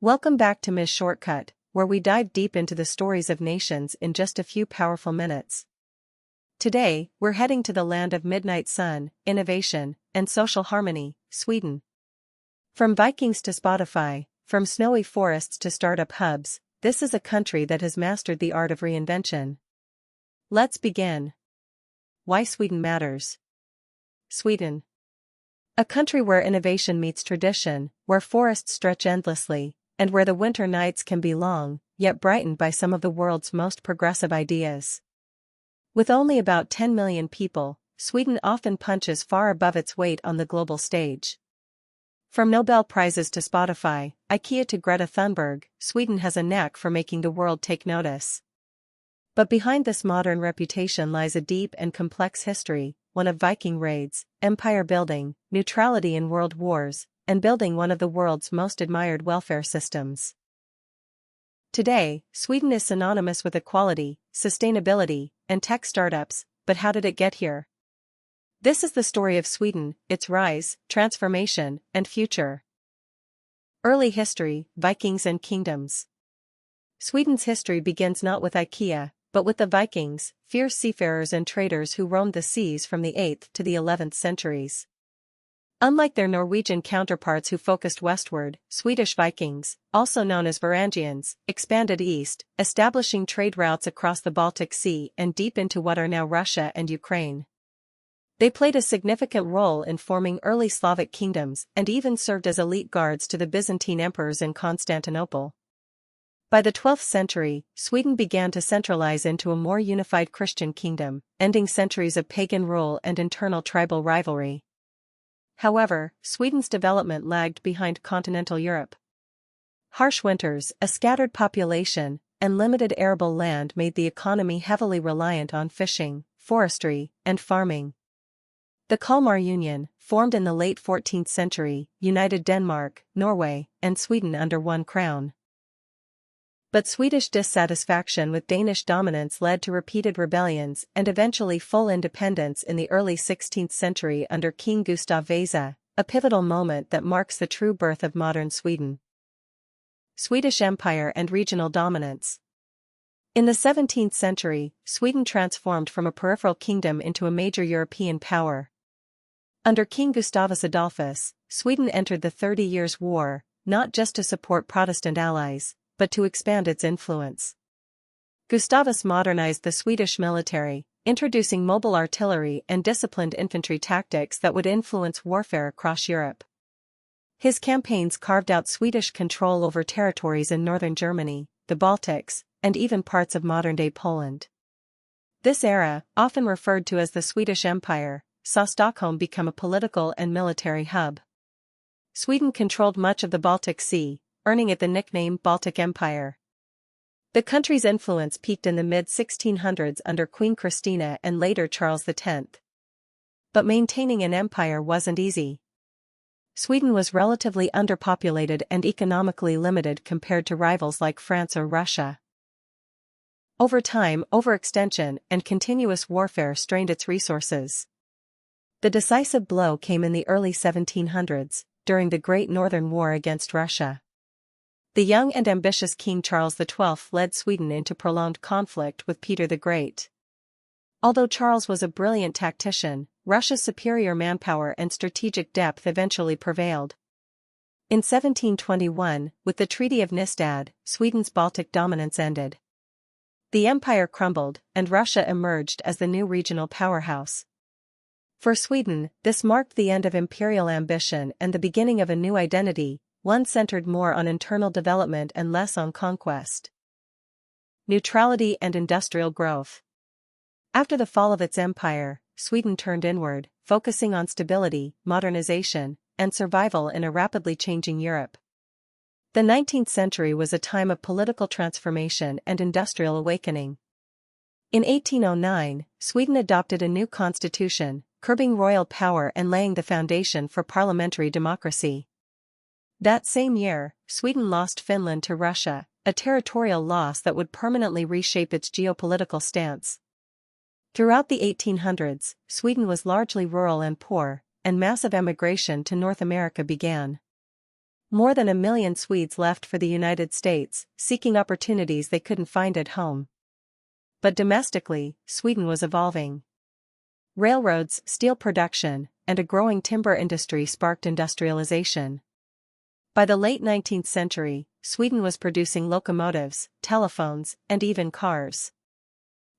Welcome back to Ms. Shortcut, where we dive deep into the stories of nations in just a few powerful minutes. Today, we're heading to the land of midnight sun, innovation, and social harmony, Sweden. From Vikings to Spotify, from snowy forests to startup hubs, this is a country that has mastered the art of reinvention. Let's begin. Why Sweden matters. Sweden. A country where innovation meets tradition, where forests stretch endlessly, and where the winter nights can be long, yet brightened by some of the world's most progressive ideas. With only about 10 million people, Sweden often punches far above its weight on the global stage. From Nobel Prizes to Spotify, IKEA to Greta Thunberg, Sweden has a knack for making the world take notice. But behind this modern reputation lies a deep and complex history, one of Viking raids, empire building, neutrality in world wars, and building one of the world's most admired welfare systems. Today, Sweden is synonymous with equality, sustainability, and tech startups, but how did it get here? This is the story of Sweden, its rise, transformation, and future. Early history, Vikings and kingdoms. Sweden's history begins not with IKEA, but with the Vikings, fierce seafarers and traders who roamed the seas from the 8th to the 11th centuries. Unlike their Norwegian counterparts who focused westward, Swedish Vikings, also known as Varangians, expanded east, establishing trade routes across the Baltic Sea and deep into what are now Russia and Ukraine. They played a significant role in forming early Slavic kingdoms and even served as elite guards to the Byzantine emperors in Constantinople. By the 12th century, Sweden began to centralize into a more unified Christian kingdom, ending centuries of pagan rule and internal tribal rivalry. However, Sweden's development lagged behind continental Europe. Harsh winters, a scattered population, and limited arable land made the economy heavily reliant on fishing, forestry, and farming. The Kalmar Union, formed in the late 14th century, united Denmark, Norway, and Sweden under one crown. But Swedish dissatisfaction with Danish dominance led to repeated rebellions and eventually full independence in the early 16th century under King Gustav Vasa, a pivotal moment that marks the true birth of modern Sweden. Swedish Empire and regional dominance. In the 17th century, Sweden transformed from a peripheral kingdom into a major European power. Under King Gustavus Adolphus, Sweden entered the 30 Years' War, not just to support Protestant allies, but to expand its influence. Gustavus modernized the Swedish military, introducing mobile artillery and disciplined infantry tactics that would influence warfare across Europe. His campaigns carved out Swedish control over territories in northern Germany, the Baltics, and even parts of modern-day Poland. This era, often referred to as the Swedish Empire, saw Stockholm become a political and military hub. Sweden controlled much of the Baltic Sea, earning it the nickname Baltic Empire. The country's influence peaked in the mid-1600s under Queen Christina and later Charles X. But maintaining an empire wasn't easy. Sweden was relatively underpopulated and economically limited compared to rivals like France or Russia. Over time, overextension and continuous warfare strained its resources. The decisive blow came in the early 1700s, during the Great Northern War against Russia. The young and ambitious King Charles XII led Sweden into prolonged conflict with Peter the Great. Although Charles was a brilliant tactician, Russia's superior manpower and strategic depth eventually prevailed. In 1721, with the Treaty of Nystad, Sweden's Baltic dominance ended. The empire crumbled, and Russia emerged as the new regional powerhouse. For Sweden, this marked the end of imperial ambition and the beginning of a new identity, one centered more on internal development and less on conquest. Neutrality and industrial growth. After the fall of its empire, Sweden turned inward, focusing on stability, modernization, and survival in a rapidly changing Europe. The 19th century was a time of political transformation and industrial awakening. In 1809, Sweden adopted a new constitution, curbing royal power and laying the foundation for parliamentary democracy. That same year, Sweden lost Finland to Russia, a territorial loss that would permanently reshape its geopolitical stance. Throughout the 1800s, Sweden was largely rural and poor, and massive emigration to North America began. More than 1 million Swedes left for the United States, seeking opportunities they couldn't find at home. But domestically, Sweden was evolving. Railroads, steel production, and a growing timber industry sparked industrialization. By the late 19th century, Sweden was producing locomotives, telephones, and even cars.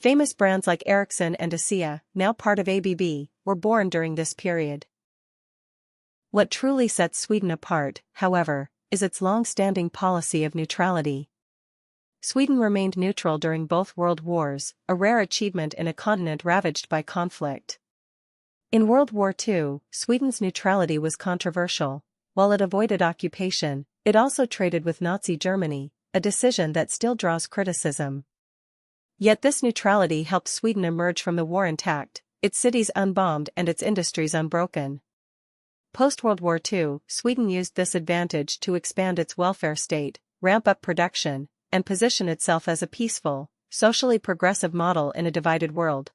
Famous brands like Ericsson and ASEA, now part of ABB, were born during this period. What truly sets Sweden apart, however, is its long-standing policy of neutrality. Sweden remained neutral during both world wars, a rare achievement in a continent ravaged by conflict. In World War II, Sweden's neutrality was controversial. While it avoided occupation, it also traded with Nazi Germany, a decision that still draws criticism. Yet this neutrality helped Sweden emerge from the war intact, its cities unbombed and its industries unbroken. Post-World War II, Sweden used this advantage to expand its welfare state, ramp up production, and position itself as a peaceful, socially progressive model in a divided world.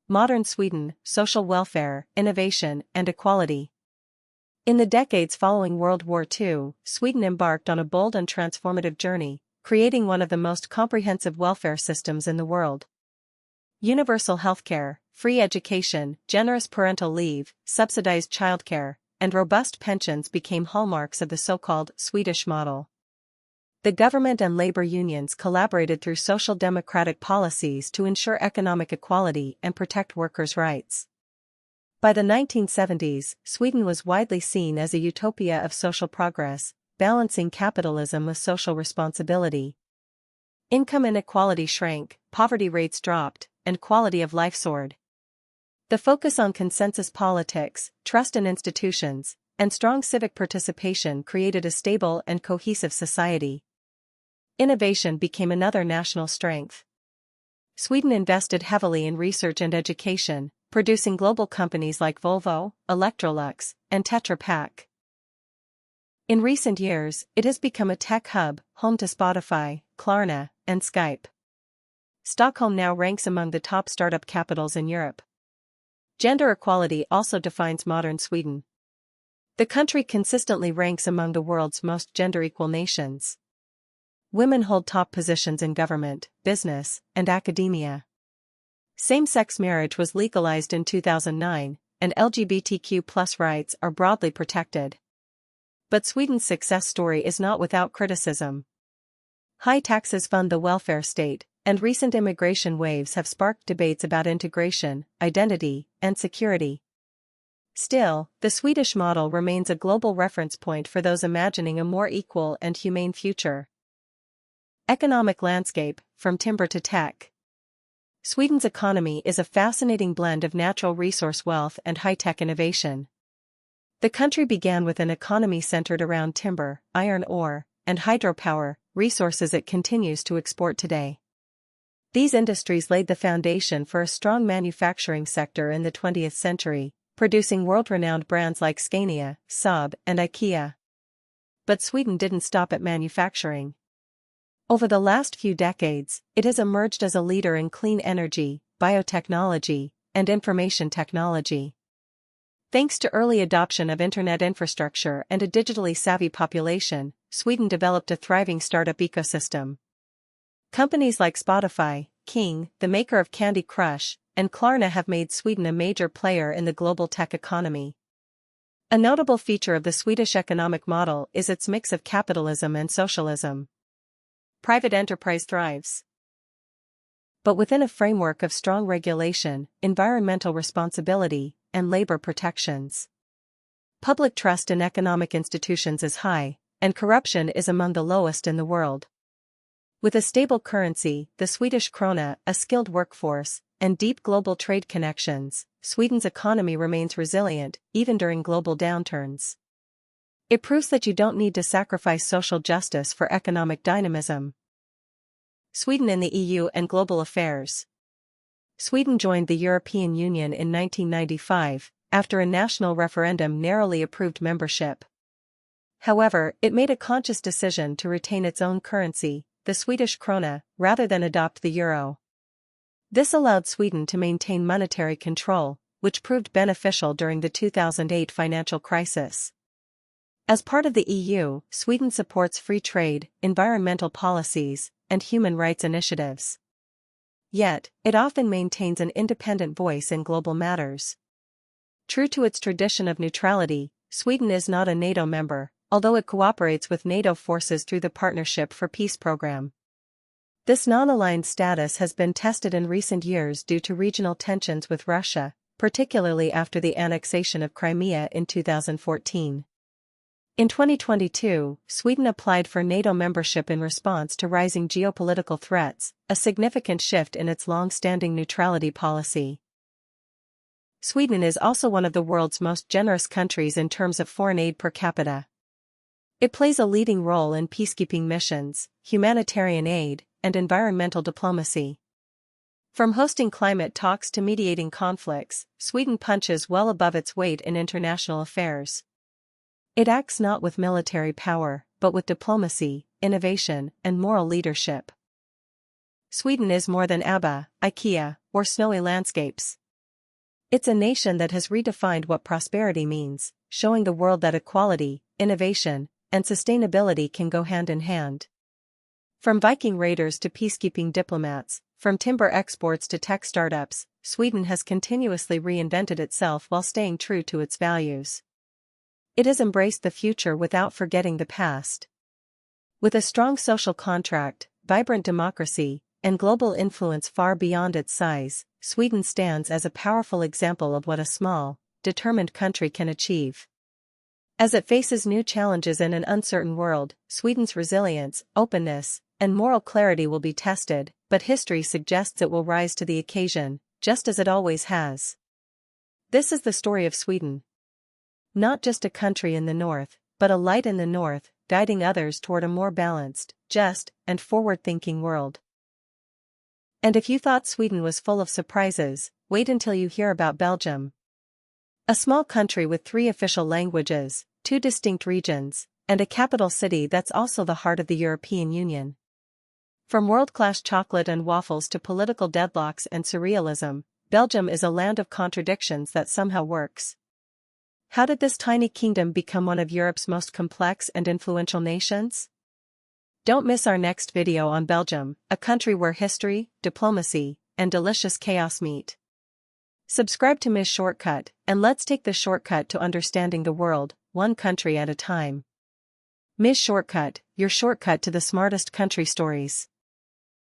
Modern Sweden, social welfare, innovation, and equality. In the decades following World War II, Sweden embarked on a bold and transformative journey, creating one of the most comprehensive welfare systems in the world. Universal healthcare, free education, generous parental leave, subsidized childcare, and robust pensions became hallmarks of the so-called Swedish model. The government and labor unions collaborated through social democratic policies to ensure economic equality and protect workers' rights. By the 1970s, Sweden was widely seen as a utopia of social progress, balancing capitalism with social responsibility. Income inequality shrank, poverty rates dropped, and quality of life soared. The focus on consensus politics, trust in institutions, and strong civic participation created a stable and cohesive society. Innovation became another national strength. Sweden invested heavily in research and education, producing global companies like Volvo, Electrolux, and Tetra Pak. In recent years, it has become a tech hub, home to Spotify, Klarna, and Skype. Stockholm now ranks among the top startup capitals in Europe. Gender equality also defines modern Sweden. The country consistently ranks among the world's most gender-equal nations. Women hold top positions in government, business, and academia. Same-sex marriage was legalized in 2009, and LGBTQ+ rights are broadly protected. But Sweden's success story is not without criticism. High taxes fund the welfare state, and recent immigration waves have sparked debates about integration, identity, and security. Still, the Swedish model remains a global reference point for those imagining a more equal and humane future. Economic landscape, from timber to tech. Sweden's economy is a fascinating blend of natural resource wealth and high-tech innovation. The country began with an economy centered around timber, iron ore, and hydropower, resources it continues to export today. These industries laid the foundation for a strong manufacturing sector in the 20th century, producing world-renowned brands like Scania, Saab, and IKEA. But Sweden didn't stop at manufacturing. Over the last few decades, it has emerged as a leader in clean energy, biotechnology, and information technology. Thanks to early adoption of internet infrastructure and a digitally savvy population, Sweden developed a thriving startup ecosystem. Companies like Spotify, King, the maker of Candy Crush, and Klarna have made Sweden a major player in the global tech economy. A notable feature of the Swedish economic model is its mix of capitalism and socialism. Private enterprise thrives, but within a framework of strong regulation, environmental responsibility, and labor protections. Public trust in economic institutions is high, and corruption is among the lowest in the world. With a stable currency, the Swedish krona, a skilled workforce, and deep global trade connections, Sweden's economy remains resilient, even during global downturns. It proves that you don't need to sacrifice social justice for economic dynamism. Sweden in the EU and global affairs. Sweden joined the European Union in 1995, after a national referendum narrowly approved membership. However, it made a conscious decision to retain its own currency, the Swedish krona, rather than adopt the euro. This allowed Sweden to maintain monetary control, which proved beneficial during the 2008 financial crisis. As part of the EU, Sweden supports free trade, environmental policies, and human rights initiatives. Yet, it often maintains an independent voice in global matters. True to its tradition of neutrality, Sweden is not a NATO member, although it cooperates with NATO forces through the Partnership for Peace program. This non-aligned status has been tested in recent years due to regional tensions with Russia, particularly after the annexation of Crimea in 2014. In 2022, Sweden applied for NATO membership in response to rising geopolitical threats, a significant shift in its long-standing neutrality policy. Sweden is also one of the world's most generous countries in terms of foreign aid per capita. It plays a leading role in peacekeeping missions, humanitarian aid, and environmental diplomacy. From hosting climate talks to mediating conflicts, Sweden punches well above its weight in international affairs. It acts not with military power, but with diplomacy, innovation, and moral leadership. Sweden is more than ABBA, IKEA, or snowy landscapes. It's a nation that has redefined what prosperity means, showing the world that equality, innovation, and sustainability can go hand in hand. From Viking raiders to peacekeeping diplomats, from timber exports to tech startups, Sweden has continuously reinvented itself while staying true to its values. It has embraced the future without forgetting the past. With a strong social contract, vibrant democracy, and global influence far beyond its size, Sweden stands as a powerful example of what a small, determined country can achieve. As it faces new challenges in an uncertain world, Sweden's resilience, openness, and moral clarity will be tested, but history suggests it will rise to the occasion, just as it always has. This is the story of Sweden. Not just a country in the north, but a light in the north, guiding others toward a more balanced, just, and forward-thinking world. And if you thought Sweden was full of surprises, wait until you hear about Belgium. A small country with 3 official languages, 2 distinct regions, and a capital city that's also the heart of the European Union. From world-class chocolate and waffles to political deadlocks and surrealism, Belgium is a land of contradictions that somehow works. How did this tiny kingdom become one of Europe's most complex and influential nations? Don't miss our next video on Belgium, a country where history, diplomacy, and delicious chaos meet. Subscribe to Ms.Shortcut, and let's take the shortcut to understanding the world, one country at a time. Ms.Shortcut, your shortcut to the smartest country stories.